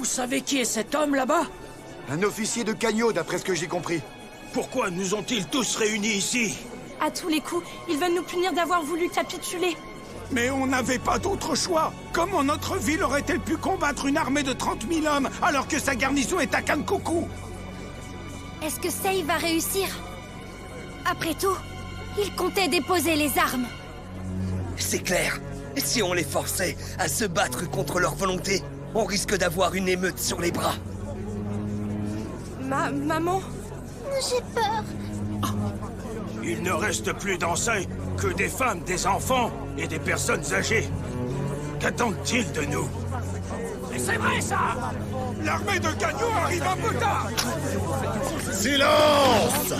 Vous savez qui est cet homme là-bas? Un officier de Canio, d'après ce que j'ai compris. Pourquoi nous ont-ils tous réunis ici? À tous les coups, ils veulent nous punir d'avoir voulu capituler. Mais on n'avait pas d'autre choix. Comment notre ville aurait-elle pu combattre une armée de 30 000 hommes alors que sa garnison est à Kankoku? Est-ce que Sei va réussir? Après tout, ils comptaient déposer les armes. C'est clair. Si on les forçait à se battre contre leur volonté, on risque d'avoir une émeute sur les bras. Maman? J'ai peur. Il ne reste plus dans Sei que des femmes, des enfants et des personnes âgées. Qu'attendent-ils de nous? Mais c'est vrai ça! L'armée de Kanyo arrive un peu tard! Silence!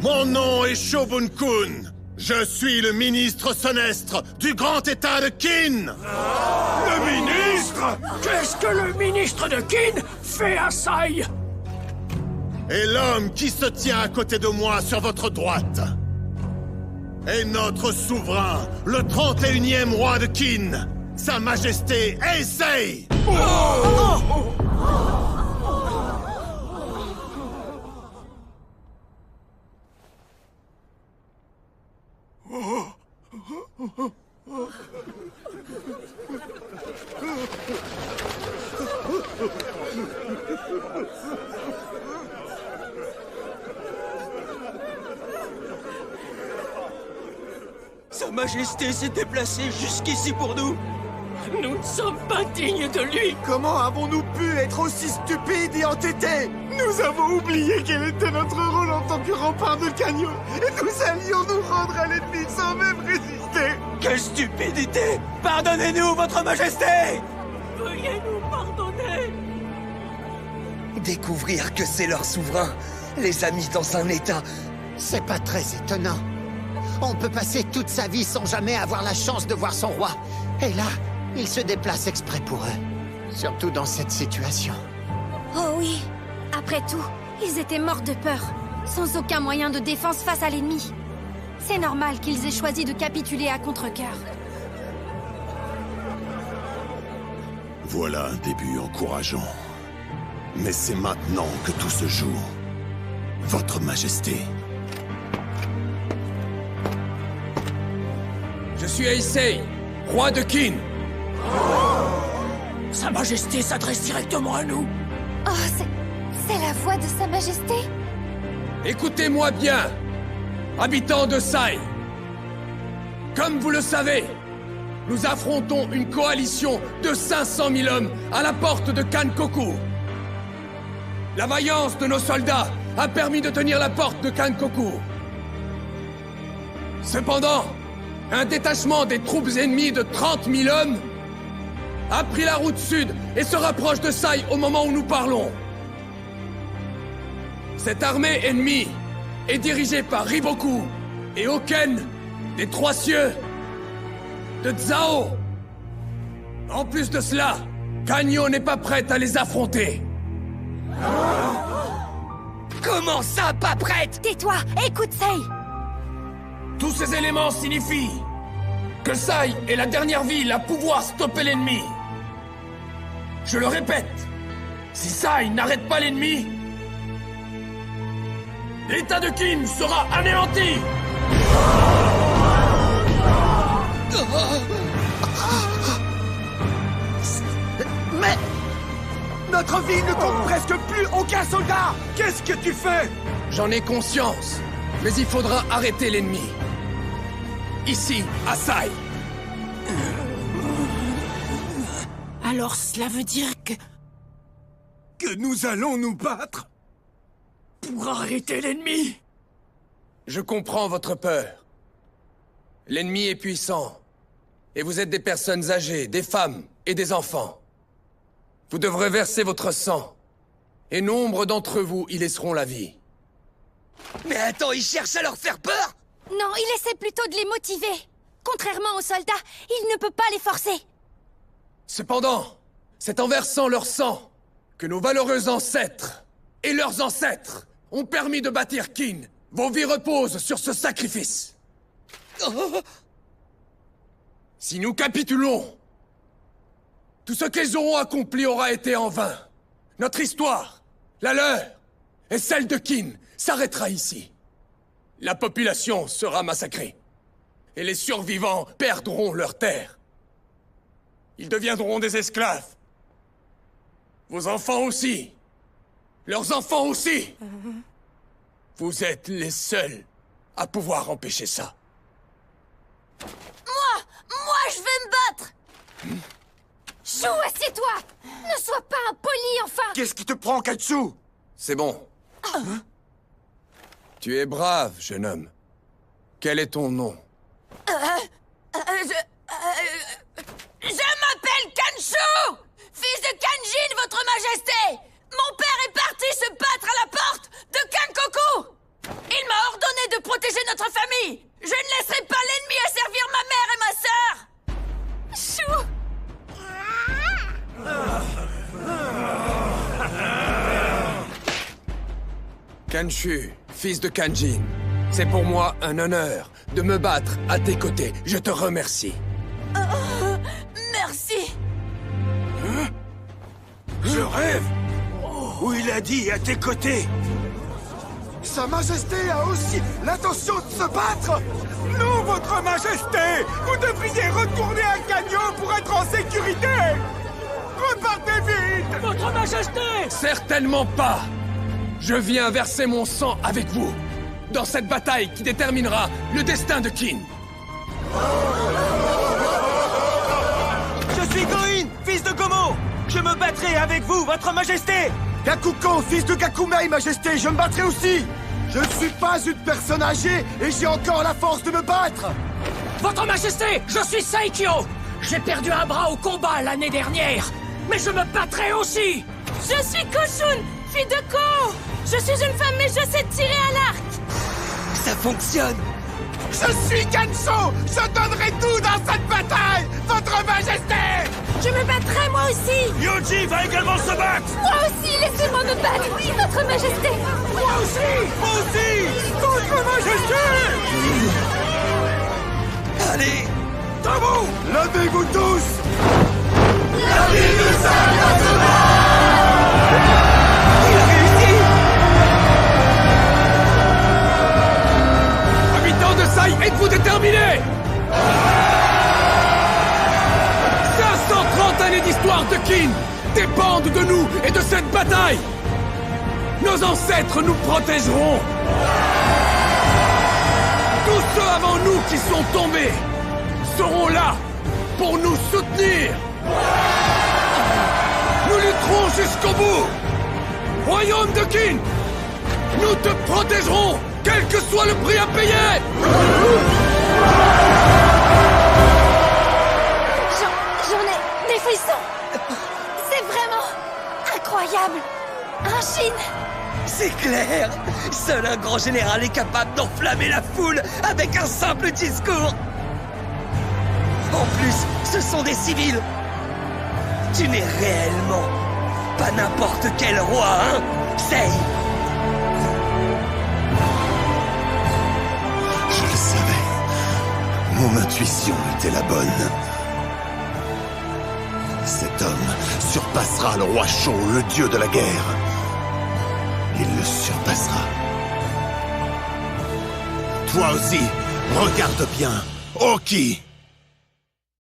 Mon nom est Shobun-kun. Je suis le ministre Sonestre du grand état de Kin. Le ministre? Qu'est-ce que le ministre de Kin fait à Sai? Et l'homme qui se tient à côté de moi sur votre droite est notre souverain, le 31e roi de Kin, Sa Majesté Heisei. Sa Majesté s'est déplacée jusqu'ici pour nous. Nous ne sommes pas dignes de lui! Comment avons-nous pu être aussi stupides et entêtés? Nous avons oublié quel était notre rôle en tant que rempart de Canyo, et nous allions nous rendre à l'ennemi sans même résister. Quelle stupidité! Pardonnez-nous, votre Majesté! Veuillez nous pardonner! Découvrir que c'est leur souverain les a mis dans un état... C'est pas très étonnant. On peut passer toute sa vie sans jamais avoir la chance de voir son roi. Et là, il se déplace exprès pour eux. Surtout dans cette situation. Oh oui. Après tout, ils étaient morts de peur, sans aucun moyen de défense face à l'ennemi. C'est normal qu'ils aient choisi de capituler à contre-cœur. Voilà un début encourageant. Mais c'est maintenant que tout se joue. Votre Majesté. Je suis Heisei, roi de Kin. Sa Majesté s'adresse directement à nous. Oh, c'est la voix de Sa Majesté? Écoutez-moi bien, habitants de Sai. Comme vous le savez, nous affrontons une coalition de 500 000 hommes à la porte de Kankoku. La vaillance de nos soldats a permis de tenir la porte de Kankoku. Cependant, un détachement des troupes ennemies de 30 000 hommes a pris la route sud et se rapproche de Sai au moment où nous parlons. Cette armée ennemie est dirigée par Riboku et Oken des Trois Cieux de Zao. En plus de cela, Kanyo n'est pas prête à les affronter. Comment ça, pas prête? Tais-toi, écoute Sei. Tous ces éléments signifient que Sai est la dernière ville à pouvoir stopper l'ennemi. Je le répète, si Sai n'arrête pas l'ennemi, l'état de Kin sera anéanti. Mais notre ville ne compte presque plus aucun soldat. Qu'est-ce que tu fais? J'en ai conscience, mais il faudra arrêter l'ennemi. Ici, à Sai. Alors cela veut dire que... Que nous allons nous battre? Pour arrêter l'ennemi? Je comprends votre peur. L'ennemi est puissant. Et vous êtes des personnes âgées, des femmes et des enfants. Vous devrez verser votre sang. Et nombre d'entre vous y laisseront la vie. Mais attends, ils cherchent à leur faire peur? Non, il essaie plutôt de les motiver. Contrairement aux soldats, il ne peut pas les forcer. Cependant, c'est en versant leur sang que nos valeureux ancêtres et leurs ancêtres ont permis de bâtir Kin. Vos vies reposent sur ce sacrifice. Si nous capitulons, tout ce qu'ils auront accompli aura été en vain. Notre histoire, la leur et celle de Qin s'arrêtera ici. La population sera massacrée. Et les survivants perdront leur terre. Ils deviendront des esclaves. Vos enfants aussi. Leurs enfants aussi. Vous êtes les seuls à pouvoir empêcher ça. Moi, je vais me battre. Chou, assieds-toi. Ne sois pas impoli, enfin. Qu'est-ce qui te prend, Katsu? C'est bon. Tu es brave, jeune homme. Quel est ton nom? Je m'appelle Kanshu, fils de Kanjin, votre majesté. Mon père est parti se battre à la porte de Kankoku. Il m'a ordonné de protéger notre famille. Je ne laisserai pas l'ennemi asservir ma mère et ma sœur. Chou. Kanshu, fils de Kanjin, c'est pour moi un honneur de me battre à tes côtés. Je te remercie. Merci. Je rêve. Où il a dit à tes côtés. Sa Majesté a aussi l'intention de se battre. Non, votre Majesté. Vous devriez retourner à Canyon pour être en sécurité. Repartez vite. Votre Majesté! Certainement pas. Je viens verser mon sang avec vous, dans cette bataille qui déterminera le destin de Qin. Je suis Goin, fils de Gomo. Je me battrai avec vous, votre majesté. Gakuko, fils de Gakumei, Majesté, je me battrai aussi. Je ne suis pas une personne âgée et j'ai encore la force de me battre. Votre majesté, je suis Saikyo. J'ai perdu un bras au combat l'année dernière, mais je me battrai aussi. Je suis Koshun, fille de Ko. Je suis une femme, mais je sais tirer à l'arc. Ça fonctionne! Je suis Ganso. Je donnerai tout dans cette bataille, votre Majesté. Je me battrai moi aussi. Yoji va également se battre. Moi aussi, laissez-moi me battre, votre majesté. Moi aussi, votre Majesté. Allez! Debout. Levez-vous tous. Habitants de Sai, êtes-vous déterminés? 530 années d'histoire de Qin dépendent de nous et de cette bataille. Nos ancêtres nous protégeront. Tous ceux avant nous qui sont tombés seront là pour nous soutenir. Nous lutterons jusqu'au bout. Royaume de Qin, nous te protégerons, quel que soit le prix à payer. J'en ai des frissons. C'est vraiment incroyable. Un Shin. C'est clair! Seul un grand général est capable d'enflammer la foule avec un simple discours! En plus, ce sont des civils! Tu n'es réellement pas n'importe quel roi, hein, Sei? Je le savais. Mon intuition était la bonne. Cet homme surpassera le roi Shao, le dieu de la guerre. Il le surpassera. Toi aussi, regarde bien, Oki!